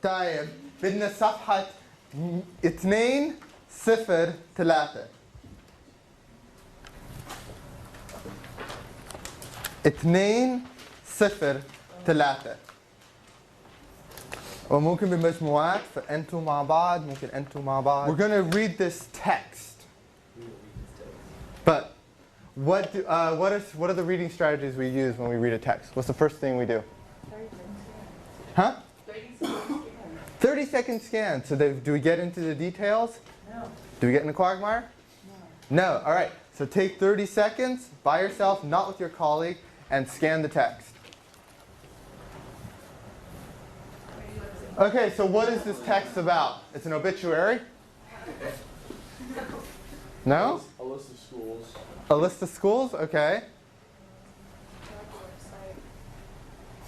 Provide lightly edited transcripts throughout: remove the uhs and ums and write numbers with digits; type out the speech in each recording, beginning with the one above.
طيب بدنا صفحة 203. 203 وممكن بمجموعات فأنتوا مع بعض ممكن أنتوا مع بعض. We're going to read this text. But what are the reading strategies we use when we read a text? What's the first thing we do? 30-second scan. So do we get into the details? No. Do we get in the quagmire? No. No. All right. So take 30 seconds by yourself, not with your colleague, and scan the text. Okay, so what is this text about? It's an obituary? No? A list of schools. A list of schools? Okay.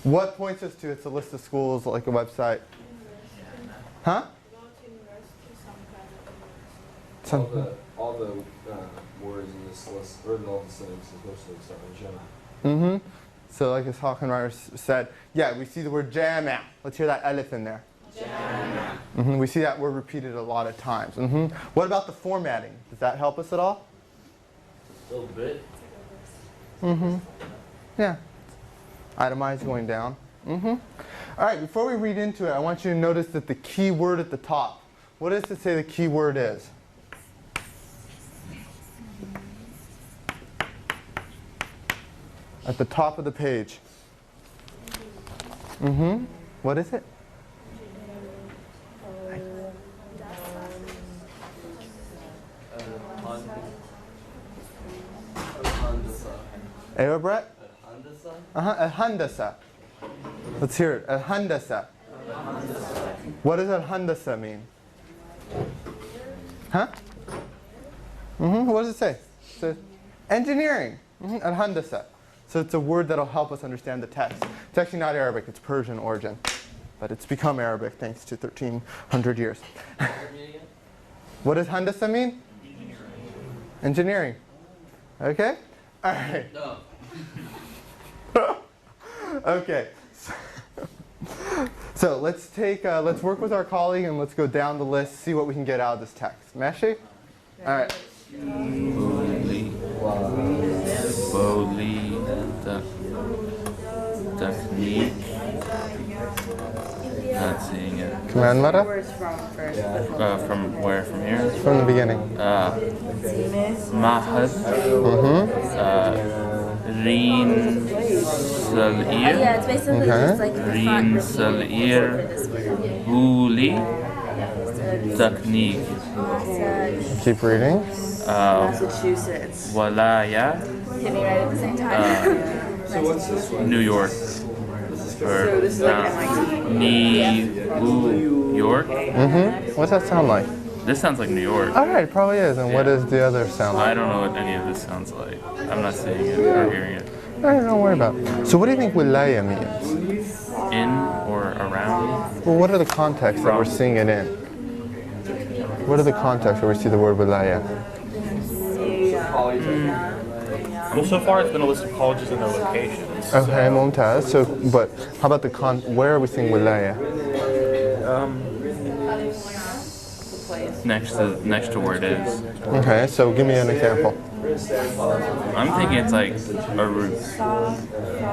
What points us to it's a list of schools, like a website? Huh? All the words in this list, or all the sentences, mostly start with Jama. Mm-hmm. So like as Hawken writer said, yeah, we see the word Jama. Let's hear that alif in there. Jama. Mm-hmm. We see that word repeated a lot of times. Mm-hmm. What about the formatting? Does that help us at all? A little bit. Mm-hmm. Yeah. Itemized going down. Mm-hmm. All right, before we read into it, I want you to notice that the key word at the top. What does it say the key word is? At the top of the page. Mm-hmm. What is it? Ewa, Brett? Al-Handasa. Let's hear it. Al-Handasa. What does Al-Handasa mean? Huh? Mm-hmm. What does it say? It says engineering. Mm-hmm. Al-Handasa. So it's a word that'll help us understand the text. It's actually not Arabic, it's Persian origin. But it's become Arabic thanks to 1,300 years. What does Handasa mean? Engineering. Okay? All right. No. Okay. So let's work with our colleague and let's go down the list, see what we can get out of this text. Meshi? All right. Boldly, technique. Not seeing it. Command meta? From where? From here? From the beginning. Mahad. Reen Salir. Yeah, it's basically just like the Reen front Salir. Booli. Technique. Keep reading. Massachusetts. Walaya. Hit me right at the same time. So what's this one? New York. So this is like New York. Mm-hmm. What's that sound like? This sounds like New York. All right, it probably is. And what does the other sound like? I don't know what any of this sounds like. I'm not seeing it or hearing it. All right, don't worry about it. So what do you think wilaya means? In or around? Well, what are the contexts that we're seeing it in? What are the contexts where we see the word wilaya? Well, so far it's been a list of colleges and their locations. Okay, mumtaz. So, but how about the where are we seeing wilaya? Next to where it is. Okay, so give me an example. I'm thinking it's like a root.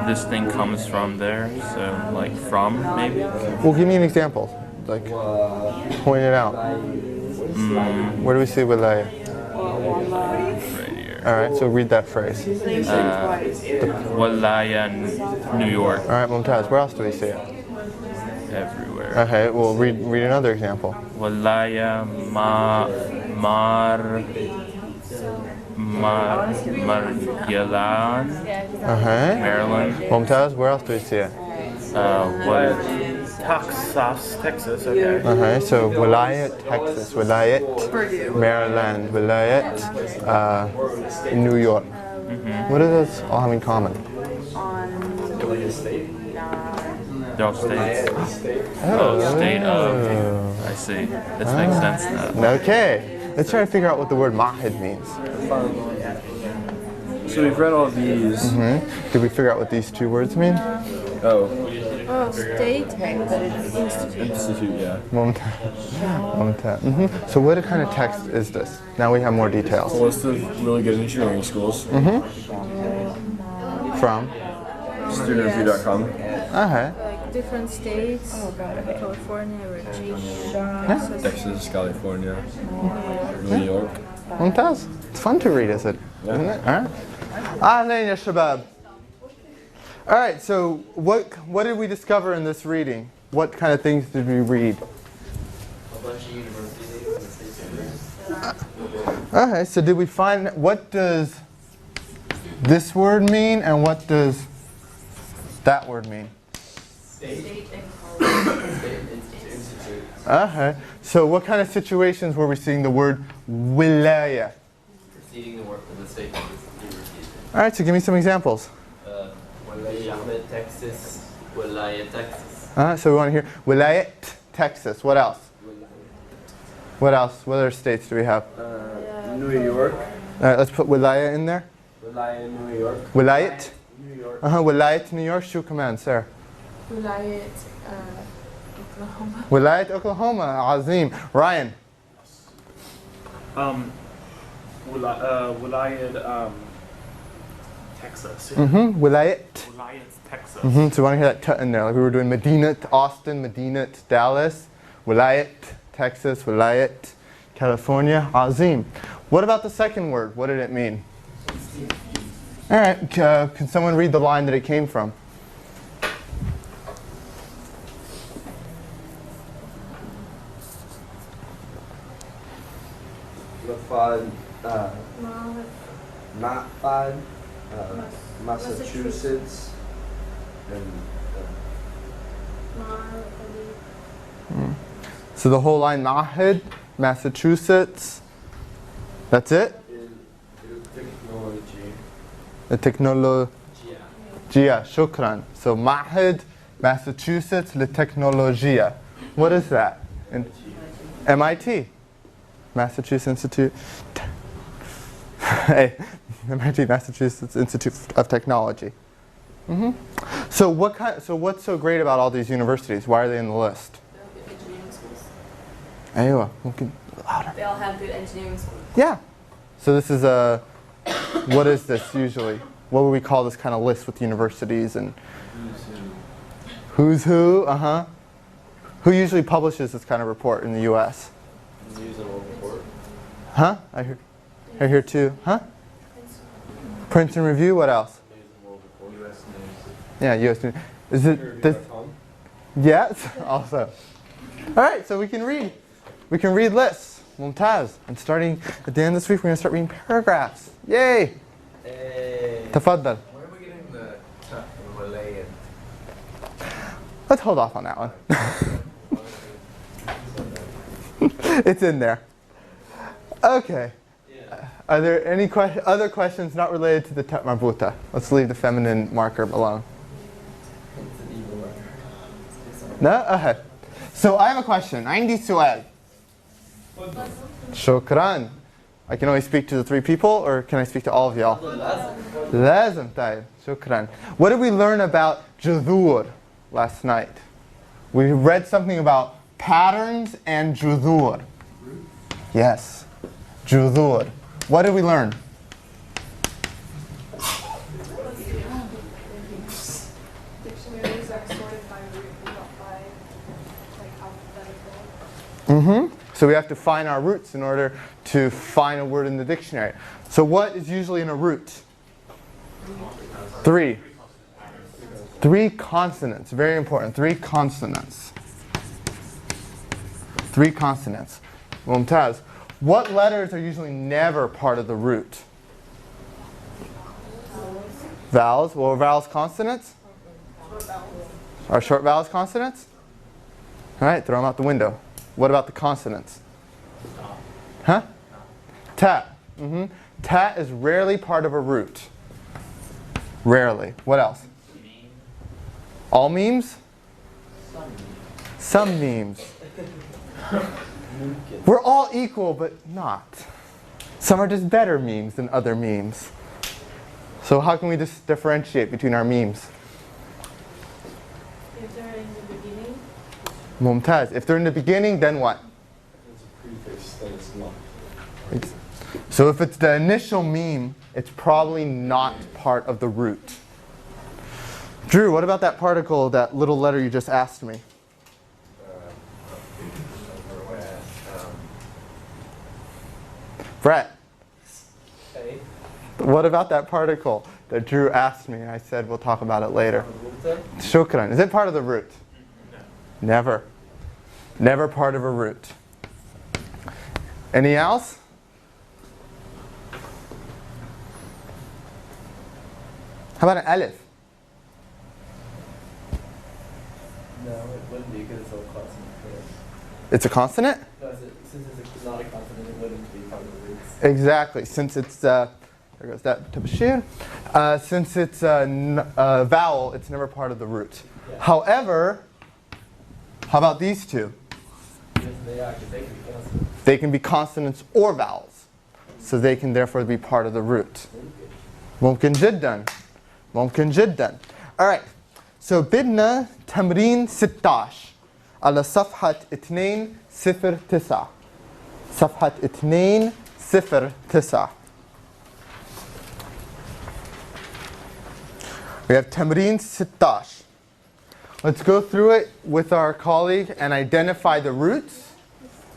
This thing comes from there, so like from maybe. Well, give me an example. Like, point it out. Where do we see wilaya? Right here. All right, so read that phrase. Walaya, New York. All right, mumtaz. Where else do we see it? Everywhere. Okay, well, read another example. Walaya, Maryalan, Maryland. Mumtaz, where else do we see it? Texas, okay. Okay, so Wilayat, Texas, Wilayat, Maryland, Wilayat, New York. What do those all have in common? They're all states. Oh, state of. I see. This makes sense now. Okay, let's try to figure out what the word mahid means. So we've read all these. Did we figure out what these two words mean? Oh. Oh, state. Institute, yeah. So what kind of text is this? Now we have more details. A list of really good engineering schools. From? Studentreview.com. Okay. Like different states. California, Virginia, Texas, California, New York. ممتاز. It's fun to read, is it? Isn't it? All right. أهلين يا شباب. All right, so what did we discover in this reading? What kind of things did we read? A bunch of universities in the States. Okay, so did we find, what does this word mean and what does that word mean? State institute. Okay, so what kind of situations were we seeing the word wilaya? Preceding the work of the state universities. All right, so give me some examples. Wilaya, Texas. Wilaya, Texas. So we want to hear wilayat, Texas. What else? What else? What other states do we have? New York. All right, let's put wilaya in there. Wilaya, New York. Wilayat. New York. Wilayat, New York. Shoe command, Sarah. Wilayat, Oklahoma. Wilayat, Oklahoma. Azim. Ryan. Wilayat, Texas. Wilayat. Wilayat, Texas. So we want to hear that t in there. Like we were doing Medina, Austin, Medina, Dallas. Wilayat, Texas. Wilayat, California. Azim. What about the second word? What did it mean? All right. Can someone read the line that it came from? Massachusetts, and So the whole line, Mahid, Massachusetts. That's it? The technology. Shukran. So Mahid, Massachusetts, Le Technologia. What is that? MIT. Massachusetts Institute. Hey, MIT, Massachusetts Institute of Technology. So what's so great about all these universities? Why are they in the list? Engineering schools. Aywa, mungkin louder. They all have good engineering schools. Yeah. So this is a, what is this usually? What would we call this kind of list with universities and who's who? Who usually publishes this kind of report in the U.S.? News and World Report. Huh? I hear too. Huh? Princeton Review. What else? News and World Report. US News. Yeah, U.S. News. Is it this? Yes. Also. All right. So we can read. We can read lists. Mumtaz. And starting at the end of this week, we're going to start reading paragraphs. Yay! Hey. Tafaddal. Where are we getting the Wilayat? Let's hold off on that one. It's in there. Okay. Are there any other questions not related to the tat marbuta? Let's leave the feminine marker alone. No? Okay. So I have a question. عندي سؤال. شكرا. I can only speak to the three people, or can I speak to all of y'all? لازم. طيب. شكرا. What did we learn about جذور last night? We read something about patterns and جذور. Yes. جذور. What did we learn? Dictionaries are sorted by root, not by alphabetical. So we have to find our roots in order to find a word in the dictionary. So what is usually in a root? Three. Three consonants. Very important. Three consonants. Three consonants. Mumtaz. What letters are usually never part of the root? Vowels. Well, are vowels consonants? Are short vowels consonants? All right, throw them out the window. What about the consonants? Huh? Ta. Ta is rarely part of a root. Rarely. What else? All memes? Some memes. We're all equal, but not. Some are just better memes than other memes. So how can we just differentiate between our memes? You have to ممتاز. If they're in the beginning, then what? It's a prefix, then it's not. So if it's the initial meme, it's probably not part of the root. Drew, what about that particle, that little letter you just asked me? Brett, what about that particle that Drew asked me? I said we'll talk about it later. Shukran. Is it part of the root? No. Never. Never part of a root. Any else? How about an alif? No, it wouldn't be because it's a consonant. It's a consonant? No, since it's not a consonant, it wouldn't be part of the roots. Exactly. Since it's there goes that tabashir. Since it's a vowel, it's never part of the root. Yeah. However, how about these two? Yes, they are, because they can be consonants. They can be consonants or vowels. So they can therefore be part of the root. ممكن جدا. ممكن جدا. All right. So بدنا تمرين 16 على صفحة 209. صفحة 209. We have تمرين 16. Let's go through it with our colleague and identify the roots.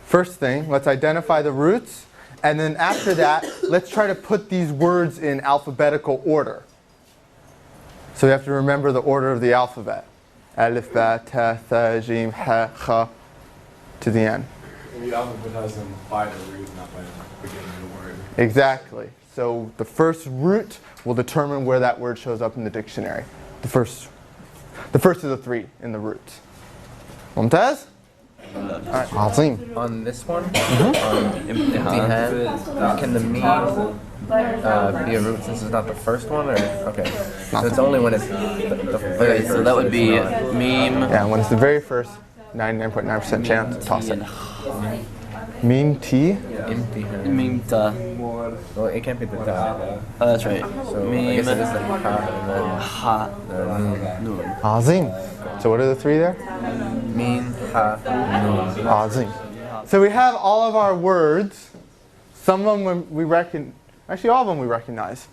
First thing, let's identify the roots. And then after that, let's try to put these words in alphabetical order. So we have to remember the order of the alphabet. Alif, Baa, Ta, Tha, Jim, Ha, Kha, to the end. We alphabetize them by the root, not by the beginning of the word. Exactly. So the first root will determine where that word shows up in the dictionary. The first of the three in the root. Mumtaz? Alright, Azim. On this one, on imtihan, can the meme be a root since it's not the first one? Or okay, so it's only when it's the very first. So that would be meme. Yeah, when it's the very first, 99.9% chance, toss it. Meme T. Imtihan. Meme ta. Well, it can't be the ta. Oh, that's right. So I guess it is the ha and then Noon. Azim. So what are the three there? meme, ha, noon. Azim. So we have all of our words. Some of them we recognize. Actually, all of them we recognize.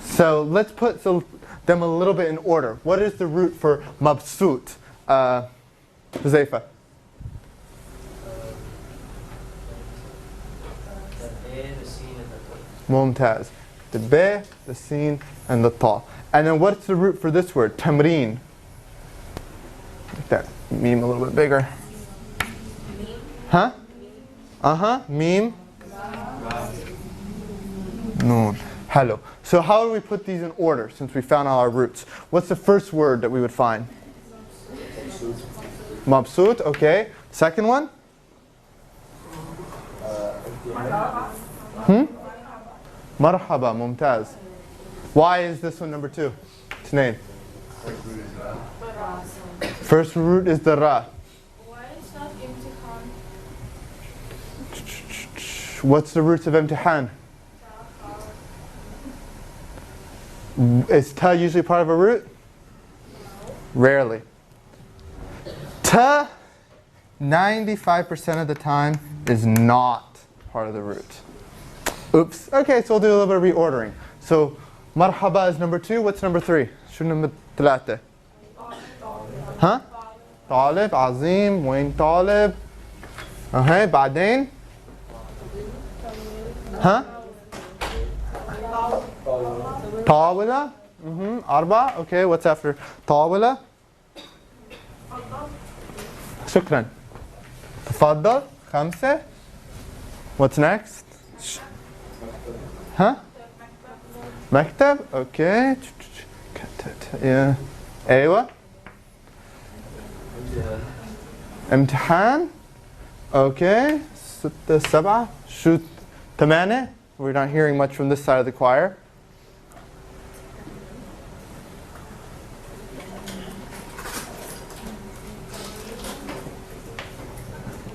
So let's put them a little bit in order. What is the root for mabsut? Huzaifa. Mumtaz. The be, the sin, and the ta. And then what's the root for this word? Tamreen. Make that meme a little bit bigger. Huh? Uh-huh. Meme. Noon. Hello. So how do we put these in order since we found all our roots? What's the first word that we would find? Mabsut. Okay. Second one? Marhaba. Mumtaz. Why is this one number 2? Tnain. First root is the ra. Why is not imtihan? What's the roots of imtihan? Is ta usually part of a root? Rarely. Ta, 95% of the time, is not part of the root. Oops. Okay, so we'll do a little bit of reordering. So, marhaba is number 2. What's number 3? Shoo number 3? Huh? طالب. عظيم. وين طالب? Okay, بعدين? Huh? طاولة. 4. Okay, what's after طاولة? شكرا. تفضل. 5. What's next? Huh? مكتب. Okay. Yeah. أيوة. امتحان. Okay. 6 7. شو 8. We're not hearing much from this side of the choir.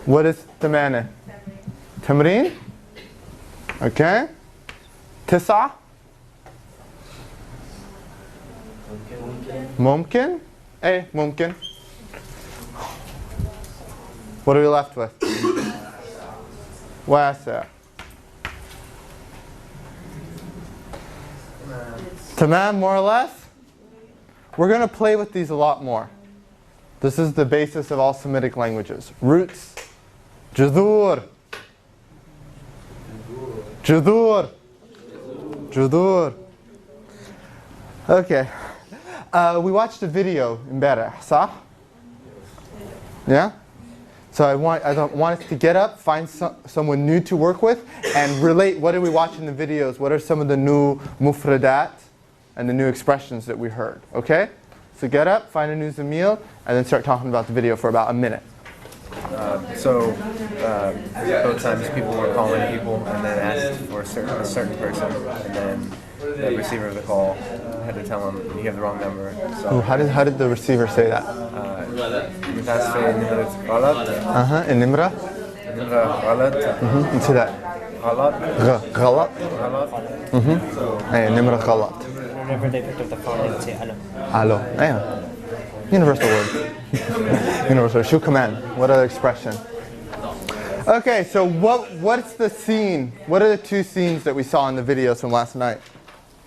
What is 8? تمرين. Okay. 9. ممكن. ممكن. What are we left with? واسع. Tamam, more or less? We're going to play with these a lot more. This is the basis of all Semitic languages. Roots. Judur. Judur. Judur. Okay. We watched a video امبارح, صح? Yeah? So I want us to get up, find someone new to work with, and relate what did we watch in the videos, what are some of the new mufradat and the new expressions that we heard, okay? So get up, find a new zamil, and then start talking about the video for about a minute. Both times people were calling people and then asked for a certain person, and then the receiver of the call had to tell them you have the wrong number. So Ooh, how did the receiver say that? النمرة غلط. say that. غلط. غلط. أي النمرة غلط. Whenever they picked up the phone, they would say hello. Hello. أيوة. Universal word. Universal. Shoe command. What other expression? Okay, so what's the scene? What are the two scenes that we saw in the videos from last night?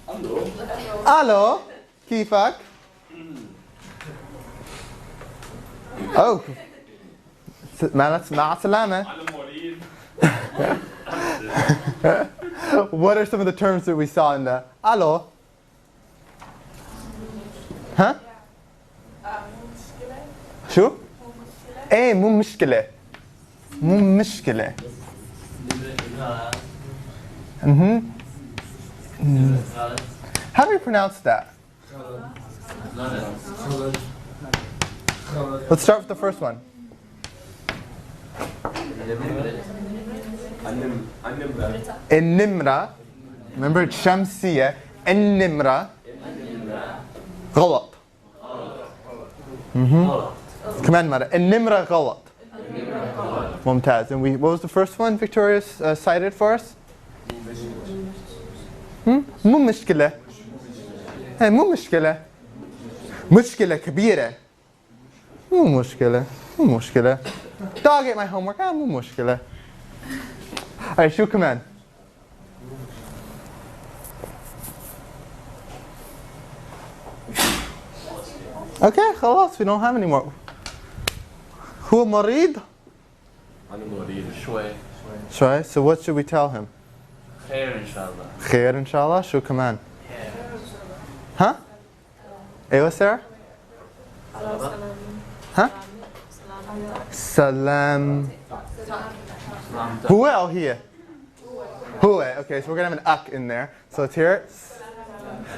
Hello. كيفك? Oh. مع السلامة. What are some of the terms that we saw in the hello? Huh? شو؟ ايه مو مشكلة. مو مشكلة. How do you pronounce that? Let's start with the first one. النمرة. Remember it's شمسية. النمرة. غلط. كمان مرة. النمرة غلط. ممتاز. And what was the first one Victoria cited for us? مو مشكلة. مو مشكلة. مشكلة كبيرة. مو مشكلة. مو مشكلة. Dog ate my homework. مو مشكلة. Alright, شو كمان؟ Okay, خلاص, we don't have any more. هو مريض؟ أنا مريض شوي. شوي. So what should we tell him? خير إن شاء الله. خير إن شاء الله. شو كمان؟ ها؟ أيوة سارة؟ ها؟ سلام. هو أو هي؟ هو. Okay, so we're gonna have an ak in there. So let's hear it.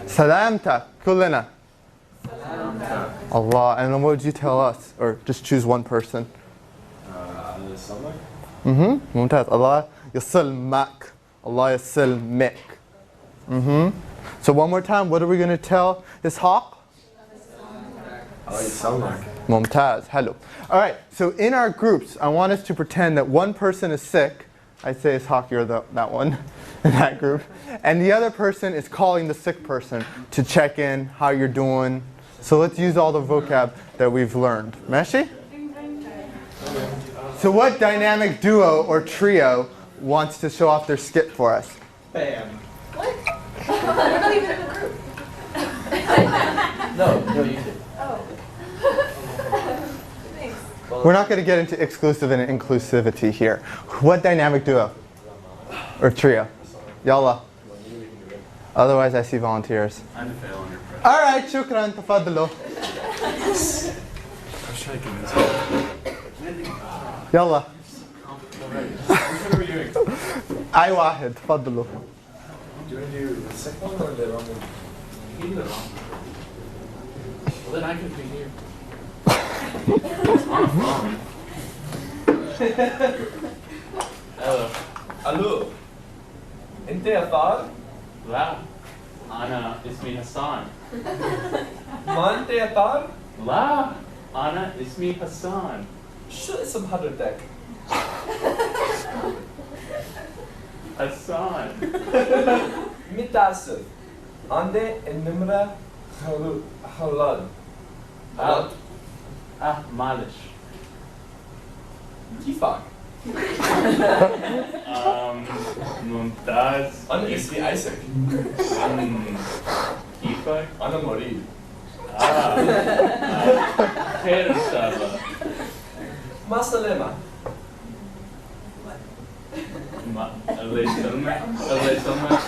سلامتك كلنا. Allah. And then what would you tell us? Or just choose one person. ممتاز. الله يسلمك. Allah يسلمك. So one more time, what are we going to tell Ishaq? الله يسلمك. ممتاز. Hello. Alright, so in our groups, I want us to pretend that one person is sick. I'd say Ishaq, you're that one in that group. And the other person is calling the sick person to check in, how you're doing. So let's use all the vocab that we've learned. Meshi? So what dynamic duo or trio wants to show off their skit for us? Bam. What? We're not even in the group. No, you did. Oh. Thanks. We're not going to get into exclusive and inclusivity here. What dynamic duo or trio? Yalla. Otherwise, I see volunteers. I'm failing your pressure. All right, shukran, tafadalo. I was trying to convince you. Yalla. What are we doing? أي واحد, تفضلوا. Do you want to do the second one or the wrong one? You can do the wrong one. Well, then I can be here. Hello. ألو. أنت يا طار؟ لا. أنا اسمي حسان. ما أنت يا طار؟ لا. أنا اسمي حسان. شو اسم حضرتك؟ حسان. متأسف. عندي النمرة خلال. معلش. كيفك؟ ممتاز. أنا اسمي أيسك. كيفك؟ أنا مريض. خير إن شاء الله. مع السلامة. الله يسلمك. الله يسلمك.